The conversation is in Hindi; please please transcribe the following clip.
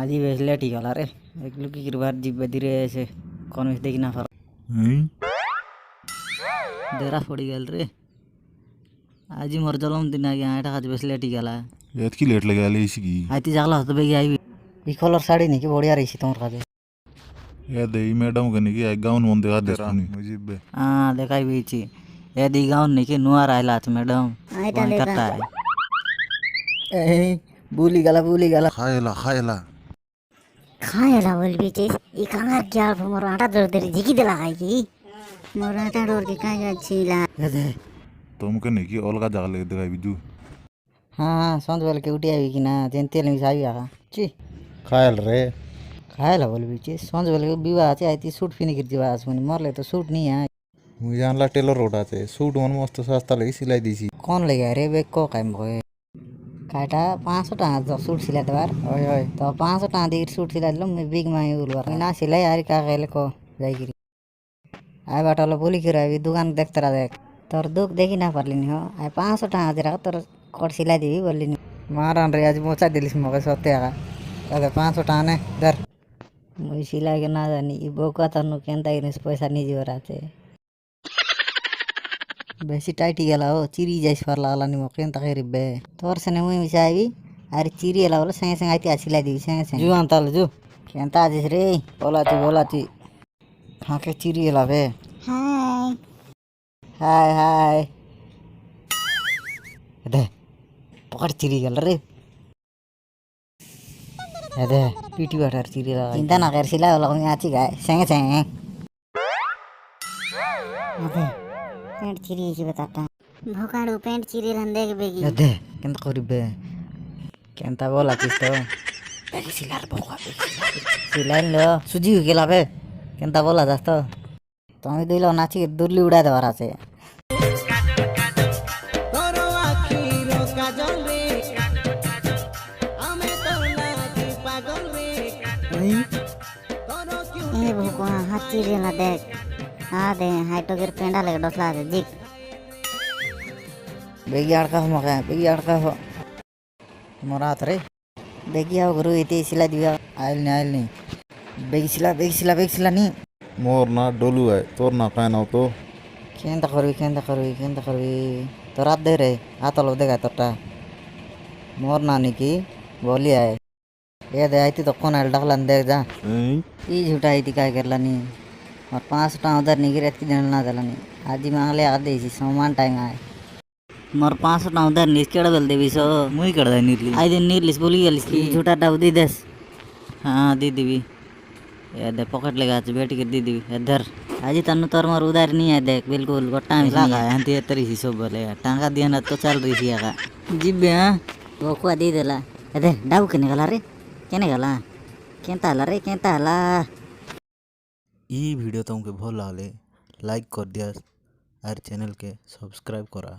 আজি বেসলে ঠিক হল রে এগুলো কি করবার জিব্বা ধীরে এসে কোন মিস দেখি না পার দেরা পড়ি গেল রে আজি মোর জন্মদিন আগে এটা কাজ বেসলে ঠিক হলা এতকি লেট লাগে আলে ইসকি আইতি জাগলা হতে বেগে আইবি ই কলর শাড়ি নাকি বড়িয়া রইছি তোমার কাছে এ দেই ম্যাডাম কে নাকি এক গাউন মন দেখা দেরানি মুজিবে দেখাই বেছি এ দি গাউন নাকি নুয়ার আইলা আছে ম্যাডাম আইটা দেখা এই ভুলি গেলা খায়লা খায়ला बोलबी चीज ई कांगार क्या मोर आटा दर दर जिकी देला खाई की मोर आटा डोर के का जाछिला तुमके नाকি অলগা জায়গা লাগে দেখাই বিদু हाँ सौंद वाले के उठी आई कि ना जेनते नहीं सावी आगा ची खायल रे खायला बोल बीचे सौंद वाले के विवाह আছে आईती सूट फिनी कर जीवा आसमनी मरले तो सूट नहीं है मुझे जानला टेलर रोड আছে सूट मन मस्त सस्ता लगी सिलाई दीसी कौन ले गया रे बेक को काम भए काटा 500 টাকা তো सूट सिला देवार ओय ओय तो 500 টাকা দিয়ে सूट सिला दिलो मैं बिग माई उलवार ना सिलाई यार का गेले को जाईगिरी आय बाटालो बोली के रही दुकान देखते रहा देख तोर दुख देखी ना पारलिनी हो आय 500 টাকা दे रहा तोर कोट सिलाई देबी बोलिनी मारान रे आज मोचा दिलिस मगे सते आगा अरे 500 টাকা ने दर मुई सिलाई के ना जानी ई बोका तनु केनता इनेस पैसा नि जीवराते बेसी टाइट गेला हो चिरी जाइस पर लागला नि मकेन त खैरिबे तोर सने मुई मिसाइबी अरे चिरी एला बोला संगे संगे आती सिलाई देबी संगे संगे जु अंताल जु केनता आजिस रे बोलाची खाके चिरी एला बे हाय हाय दे पकड़ चिरी गेल रे दे पीटी वाटर चिरी ला चिंता ना कर सिलाई वाला में आची गाय संगे संगे अबे पेंट चिरी छी बताता भोकाड़ो पेंट चिरी लन देख बेगी दे केनता करिबे केनता बोलाचिस तो बेगी सिलार बोका सिलाई लो सुजी गेला बे केनता बोला जास तो তুমি দিলো নাচি দুর্লি উড়াই দেওয়ার আছে ए भोका हाथ चिरी ला देख आ दे हाइटोगर पेंडा लगे डसला दे जिक बेगी अड़का हो मका बेगी अड़का हो मोरात रे बेगी आओ गुरु इते सिला दिया आइल नहीं बेगी सिला नहीं मोर ना डोलू है तोर ना कहना तो केंता करबी तो रात दे रे आतलो देगा तोटा मोर नानी की बोली आए ये दे आईती तो कौन आइल डकलन देख जा ई झूठा आईती काय करलानी और 500 টাকা उधर नहीं गिरत की जनल ना दलानी आजी मांगले आ देसी सामान टाइम आए मोर 500 টাকা उधर नहीं केड़ बेल देबी सो मुई कर दे नीरली आई दिन नीरलिस बोली गेलिस की झूठा डाउ दी देस हां दी देबी ये दे पॉकेट लगा बैठ के दी दी इधर आज तन्नु तोर मोर उधार नहीं है देख बिल्कुल गोटा में लगा हंती तरी सी सब बोले टांगा दिया ना तो चल रही थी आगा जिबे हां वो को दे देला अरे डाउ के निकला रे केने गला केंता हला ई वीडियो तुमके भल लागले लाइक कर दिया और चैनल के सब्सक्राइब करा।